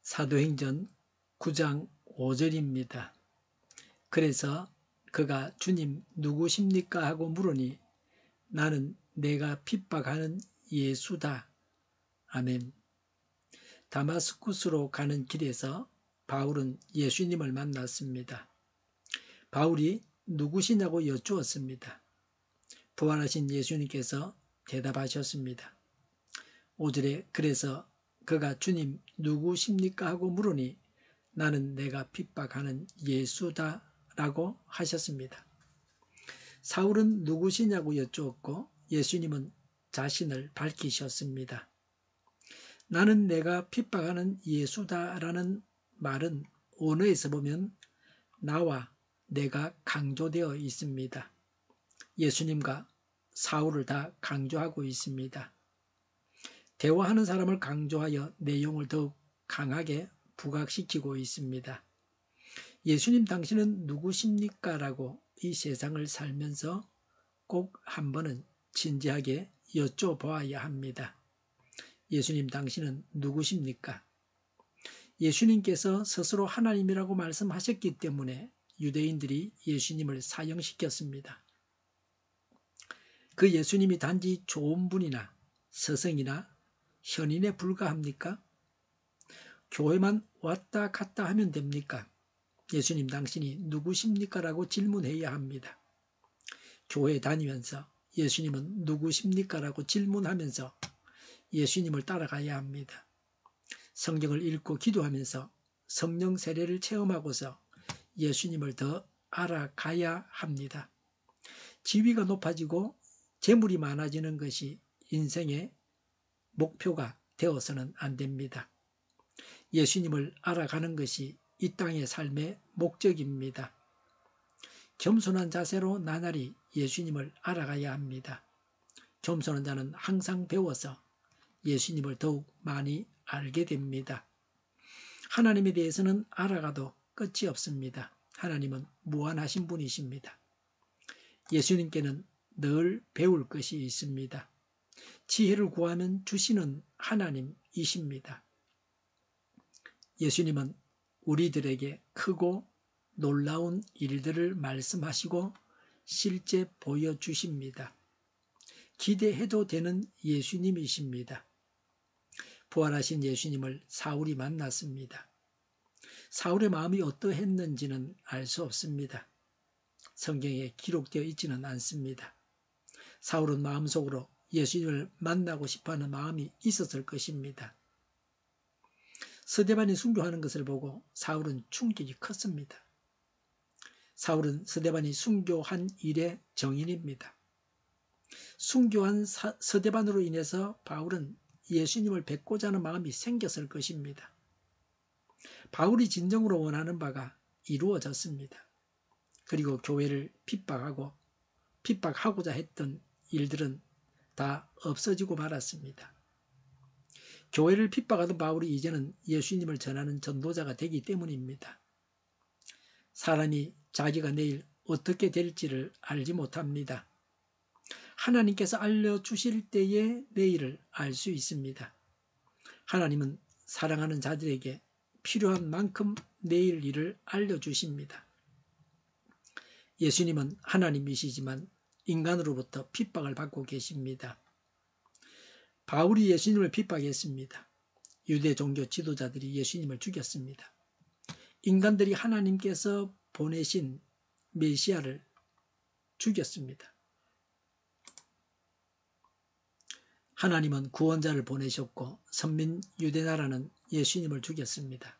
사도행전 9장 5절입니다. 그래서 그가 주님 누구십니까 하고 물으니 나는 내가 핍박하는 예수다. 아멘. 다마스쿠스로 가는 길에서 바울은 예수님을 만났습니다. 바울이 누구시냐고 여쭈었습니다. 부활하신 예수님께서 대답하셨습니다. 5절에 그래서 그가 주님 누구십니까 하고 물으니 나는 내가 핍박하는 예수다 라고 하셨습니다. 사울은 누구시냐고 여쭈었고 예수님은 자신을 밝히셨습니다. 나는 내가 핍박하는 예수다 라는 말은 원어에서 보면 나와 내가 강조되어 있습니다. 예수님과 사울을 다 강조하고 있습니다. 대화하는 사람을 강조하여 내용을 더욱 강하게 부각시키고 있습니다. 예수님 당신은 누구십니까? 라고 이 세상을 살면서 꼭 한 번은 진지하게 여쭤보아야 합니다. 예수님 당신은 누구십니까? 예수님께서 스스로 하나님이라고 말씀하셨기 때문에 유대인들이 예수님을 사형시켰습니다. 그 예수님이 단지 좋은 분이나 스승이나 현인에 불과합니까? 교회만 왔다 갔다 하면 됩니까? 예수님 당신이 누구십니까? 라고 질문해야 합니다. 교회 다니면서 예수님은 누구십니까? 라고 질문하면서 예수님을 따라가야 합니다. 성경을 읽고 기도하면서 성령 세례를 체험하고서 예수님을 더 알아가야 합니다. 지위가 높아지고 재물이 많아지는 것이 인생의 목표가 되어서는 안 됩니다. 예수님을 알아가는 것이 이 땅의 삶의 목적입니다. 겸손한 자세로 나날이 예수님을 알아가야 합니다. 겸손한 자는 항상 배워서 예수님을 더욱 많이 알게 됩니다. 하나님에 대해서는 알아가도 끝이 없습니다. 하나님은 무한하신 분이십니다. 예수님께는 늘 배울 것이 있습니다. 지혜를 구하면 주시는 하나님이십니다. 예수님은 우리들에게 크고 놀라운 일들을 말씀하시고 실제 보여주십니다. 기대해도 되는 예수님이십니다. 부활하신 예수님을 사울이 만났습니다. 사울의 마음이 어떠했는지는 알 수 없습니다. 성경에 기록되어 있지는 않습니다. 사울은 마음속으로 예수님을 만나고 싶어하는 마음이 있었을 것입니다. 스데반이 순교하는 것을 보고 사울은 충격이 컸습니다. 사울은 스데반이 순교한 일의 정인입니다. 순교한 스데반으로 인해서 바울은 예수님을 뵙고자 하는 마음이 생겼을 것입니다. 바울이 진정으로 원하는 바가 이루어졌습니다. 그리고 교회를 핍박하고자 했던 일들은 다 없어지고 말았습니다. 교회를 핍박하던 바울이 이제는 예수님을 전하는 전도자가 되기 때문입니다. 사람이 자기가 내일 어떻게 될지를 알지 못합니다. 하나님께서 알려주실 때에 내일을 알 수 있습니다. 하나님은 사랑하는 자들에게 필요한 만큼 내일 일을 알려주십니다. 예수님은 하나님이시지만 인간으로부터 핍박을 받고 계십니다. 바울이 예수님을 핍박했습니다. 유대 종교 지도자들이 예수님을 죽였습니다. 인간들이 하나님께서 보내신 메시아를 죽였습니다. 하나님은 구원자를 보내셨고 선민 유대나라는 예수님을 죽였습니다.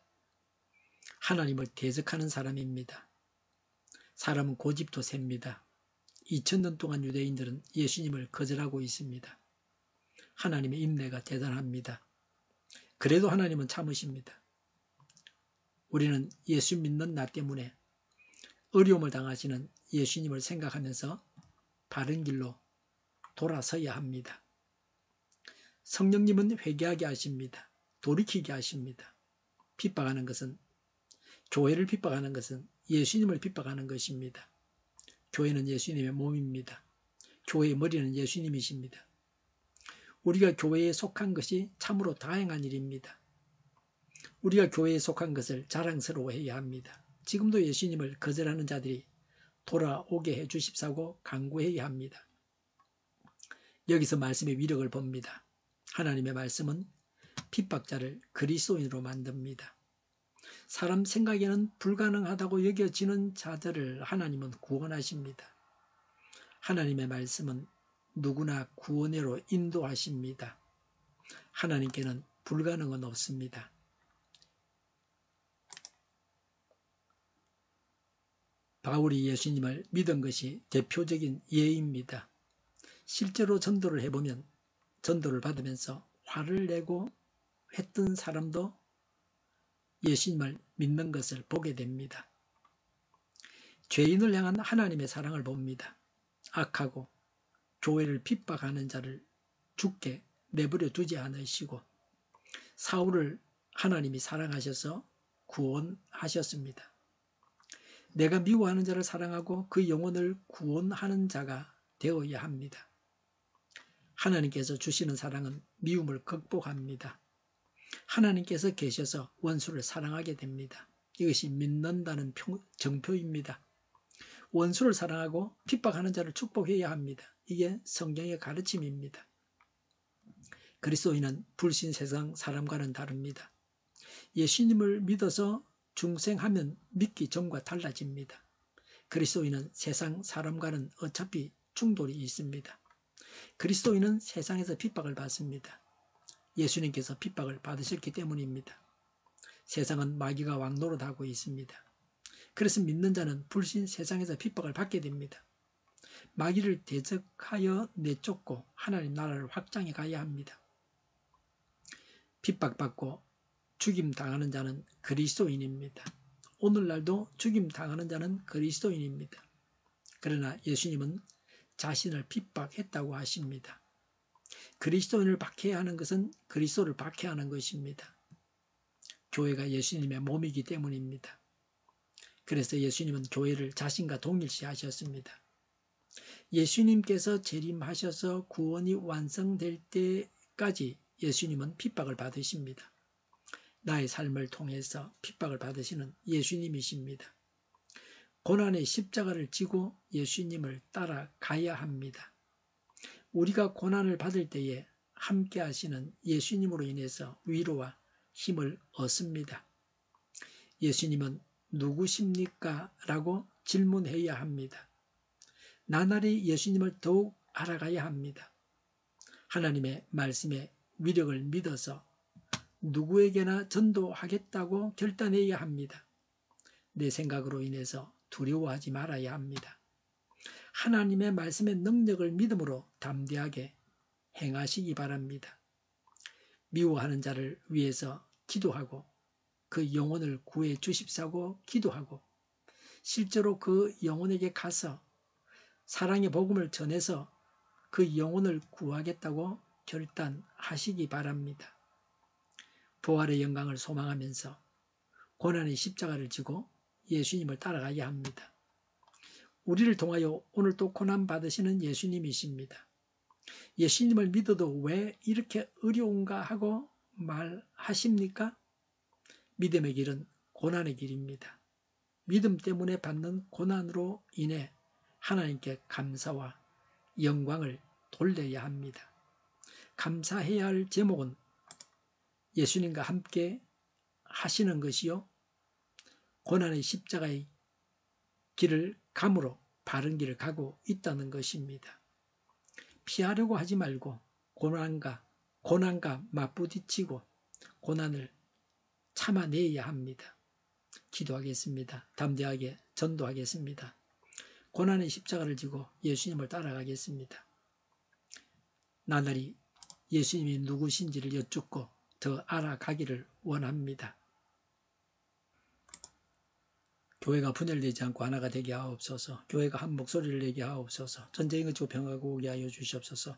하나님을 대적하는 사람입니다. 사람은 고집도 셉니다. 2000년 동안 유대인들은 예수님을 거절하고 있습니다. 하나님의 인내가 대단합니다. 그래도 하나님은 참으십니다. 우리는 예수 믿는 나 때문에 어려움을 당하시는 예수님을 생각하면서 바른 길로 돌아서야 합니다. 성령님은 회개하게 하십니다. 돌이키게 하십니다. 핍박하는 것은, 교회를 핍박하는 것은 예수님을 핍박하는 것입니다. 교회는 예수님의 몸입니다. 교회의 머리는 예수님이십니다. 우리가 교회에 속한 것이 참으로 다행한 일입니다. 우리가 교회에 속한 것을 자랑스러워해야 합니다. 지금도 예수님을 거절하는 자들이 돌아오게 해 주십사고 간구해야 합니다. 여기서 말씀의 위력을 봅니다. 하나님의 말씀은 핍박자를 그리스도인으로 만듭니다. 사람 생각에는 불가능하다고 여겨지는 자들을 하나님은 구원하십니다. 하나님의 말씀은 누구나 구원으로 인도하십니다. 하나님께는 불가능은 없습니다. 바울이 예수님을 믿은 것이 대표적인 예입니다. 실제로 전도를 해보면 전도를 받으면서 화를 내고 했던 사람도 예수님을 믿는 것을 보게 됩니다. 죄인을 향한 하나님의 사랑을 봅니다. 악하고 교회를 핍박하는 자를 죽게 내버려 두지 않으시고 사울을 하나님이 사랑하셔서 구원하셨습니다. 내가 미워하는 자를 사랑하고 그 영혼을 구원하는 자가 되어야 합니다. 하나님께서 주시는 사랑은 미움을 극복합니다. 하나님께서 계셔서 원수를 사랑하게 됩니다. 이것이 믿는다는 정표입니다. 원수를 사랑하고 핍박하는 자를 축복해야 합니다. 이게 성경의 가르침입니다. 그리스도인은 불신 세상 사람과는 다릅니다. 예수님을 믿어서 중생하면 믿기 전과 달라집니다. 그리스도인은 세상 사람과는 어차피 충돌이 있습니다. 그리스도인은 세상에서 핍박을 받습니다. 예수님께서 핍박을 받으셨기 때문입니다. 세상은 마귀가 왕노릇하고 있습니다. 그래서 믿는 자는 불신 세상에서 핍박을 받게 됩니다. 마귀를 대적하여 내쫓고 하나님 나라를 확장해 가야 합니다. 핍박받고 죽임당하는 자는 그리스도인입니다. 오늘날도 죽임당하는 자는 그리스도인입니다. 그러나 예수님은 자신을 핍박했다고 하십니다. 그리스도인을 박해야 하는 것은 그리스도를 박해하는 것입니다. 교회가 예수님의 몸이기 때문입니다. 그래서 예수님은 교회를 자신과 동일시하셨습니다. 예수님께서 재림하셔서 구원이 완성될 때까지 예수님은 핍박을 받으십니다. 나의 삶을 통해서 핍박을 받으시는 예수님이십니다. 고난의 십자가를 지고 예수님을 따라가야 합니다. 우리가 고난을 받을 때에 함께 하시는 예수님으로 인해서 위로와 힘을 얻습니다. 예수님은 누구십니까? 라고 질문해야 합니다. 나날이 예수님을 더욱 알아가야 합니다. 하나님의 말씀의 위력을 믿어서 누구에게나 전도하겠다고 결단해야 합니다. 내 생각으로 인해서 두려워하지 말아야 합니다. 하나님의 말씀의 능력을 믿음으로 담대하게 행하시기 바랍니다. 미워하는 자를 위해서 기도하고 그 영혼을 구해 주십사고 기도하고 실제로 그 영혼에게 가서 사랑의 복음을 전해서 그 영혼을 구하겠다고 결단하시기 바랍니다. 부활의 영광을 소망하면서 고난의 십자가를 지고 예수님을 따라가야 합니다. 우리를 통하여 오늘 또 고난 받으시는 예수님이십니다. 예수님을 믿어도 왜 이렇게 어려운가 하고 말하십니까? 믿음의 길은 고난의 길입니다. 믿음 때문에 받는 고난으로 인해 하나님께 감사와 영광을 돌려야 합니다. 감사해야 할 제목은 예수님과 함께 하시는 것이요, 고난의 십자가의 길을 감으로 바른 길을 가고 있다는 것입니다. 피하려고 하지 말고 고난과 맞부딪히고 고난을 참아내야 합니다. 기도하겠습니다. 담대하게 전도하겠습니다. 고난의 십자가를 지고 예수님을 따라가겠습니다. 나날이 예수님이 누구신지를 여쭙고 더 알아가기를 원합니다. 교회가 분열되지 않고 하나가 되게 하옵소서. 교회가 한 목소리를 내게 하옵소서. 전쟁이 그치고 평화가 오게 하여 주시옵소서.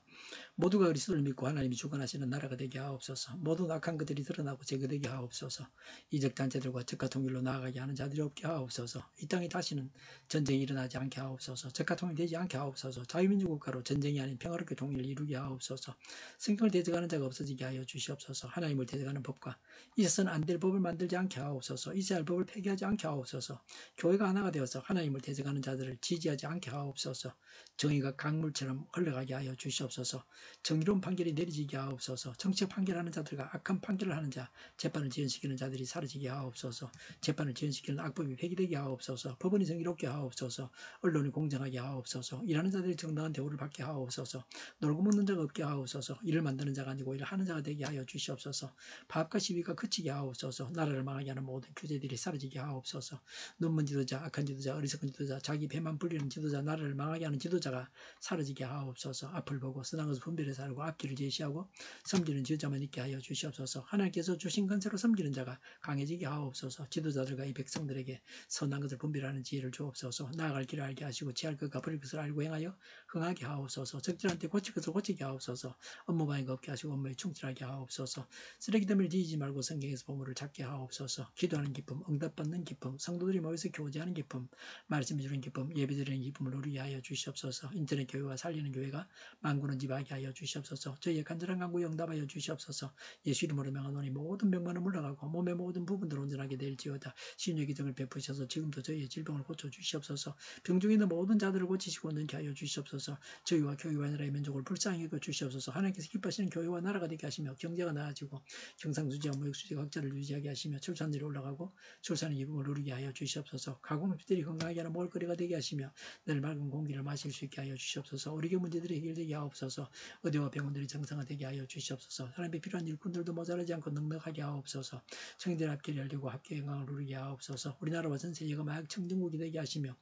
모두가 그리스도를 믿고 하나님이 주관하시는 나라가 되게 하옵소서. 모든 악한 것들이 드러나고 제거되게 하옵소서. 이적 단체들과 적과 통일로 나아가게 하는 자들이 없게 하옵소서. 이 땅에 다시는 전쟁이 일어나지 않게 하옵소서. 적과 통일되지 않게 하옵소서. 자유민주 국가로 전쟁이 아닌 평화롭게 통일을 이루게 하옵소서. 성경을 대적하는 자가 없어지게 하여 주시옵소서. 하나님을 대적하는 법과 있어서는 안 될 법을 만들지 않게 하옵소서. 있어야 할 법을 폐기하지 않게 하옵소서. 교회가 하나가 되어서 하나님을 대적하는 자들을 지지하지 않게 하옵소서. 정의가 강물처럼 흘러가게 하여 주시옵소서. 정의로운 판결이 내려지게 하옵소서. 정치적 판결하는 자들과 악한 판결을 하는 자, 재판을 지연시키는 자들이 사라지게 하옵소서. 재판을 지연시키는 악법이 폐기되게 하옵소서. 법원이 정의롭게 하옵소서. 언론이 공정하게 하옵소서. 일하는 자들이 정당한 대우를 받게 하옵소서. 놀고 먹는 자가 없게 하옵소서. 일을 만드는 자가 아니고 일을 하는 자가 되게 하여 주시옵소서. 파업과 시위가 그치게 하옵소서. 나라를 망하게 하는 모든 규제들이 사라지게 하옵소서. 눈먼 지도자, 악한 지도자, 어리석은 지도자, 자기 배만 불리는 지도자, 나라를 망하게 하는 지도자가 사라지게 하옵소서. 앞을 보고 선한 것을 분별해 살고 앞길을 제시하고 섬기는 지도자만 있게 하여 주시옵소서. 하나님께서 주신 건세로 섬기는 자가 강해지게 하옵소서. 지도자들과 이 백성들에게 선한 것을 분별하는 지혜를 주옵소서. 나아갈 길을 알게 하시고 지할 것과 버릴 것을 알고 행하여 흥하게 하옵소서. 적절한테 고칠 것을 고치게 하옵소서. 업무 방해가 없게 하시고 업무에 충실하게 하옵소서. 쓰레기덤을 뒤지지 말고 성경에서 보물을 찾게 하옵소서. 기도하는 기쁨, 응답받는 기쁨, 성도들이 모여서 교제하는 기쁨, 말씀해 주는 기쁨, 예배드리는 기쁨을 누리게 하여 주시옵소서. 인터넷 교회와 살리는 교회가 만군은 집하게 하여 주시옵소서. 저희의 간절한 간구에 응답하여 주시옵소서. 예수 이름으로 명하노니 모든 병만은 물러가고 몸의 모든 부분들 온전하게 될지어다. 신유의 기적을 베푸셔서 지금도 저희의 질병을 고쳐 주시옵소서. 병 중에 있는 모든 자들을 고치시고 능케 하여 주시옵소서. 저희와 교회와 나라의 민족을 불쌍히 여겨 주시옵소서. 하나님께서 기뻐하시는 교회와 나라가 되게 하시며 경제가 나아지고 경상수지와 무역수지가 각자를 유지하게 하시며 출산율이 올라가고 출산의 기쁨을 누리게 하여 주시옵소서. 가공업체들이 건강하게 하는 먹을거리가 되게 하시며 늘 맑은 공기를 마실 수 있게 하여 주시옵소서. 의료계 문제들이 해결되게 하옵소서. 의대와 병원들이 정상화되게 하여 주시옵소서. 사람이 필요한 일꾼들도 모자라지 않고 넉넉하게 하옵소서. 청년들 합계를 열리고 합계 영광을 누리게 하옵소서. 우리나라와 전 세계가 마약 청정국이 되게 하시며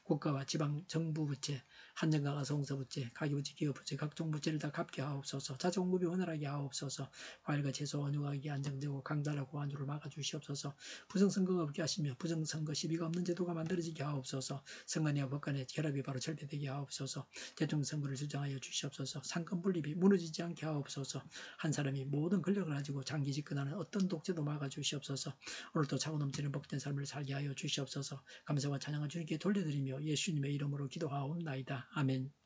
국가와 지방 정부 부채, 한정강화 송서부채, 가계부채, 기업부채, 각종 부채를 다 갚게 하옵소서. 자재 공급이 원활하게 하옵소서. 과일과 채소 원유 가격이 안정되고 강달하고 완주를 막아주시옵소서. 부정선거가 없게 하시며 부정선거 시비가 없는 제도가 만들어지게 하옵소서. 선관위와 법관의 결합이 바로 절대되게 하옵소서. 대통령 선거를 주장하여 주시옵소서. 상권 분립이 무너지지 않게 하옵소서. 한 사람이 모든 권력을 가지고 장기 집권하는 어떤 독재도 막아주시옵소서. 오늘도 차고 넘치는 복된 삶을 살게 하여 주시옵소서. 감사와 찬양을 주님께 돌려드리며 예수님의 이름으로 기도하옵나이다. 아멘.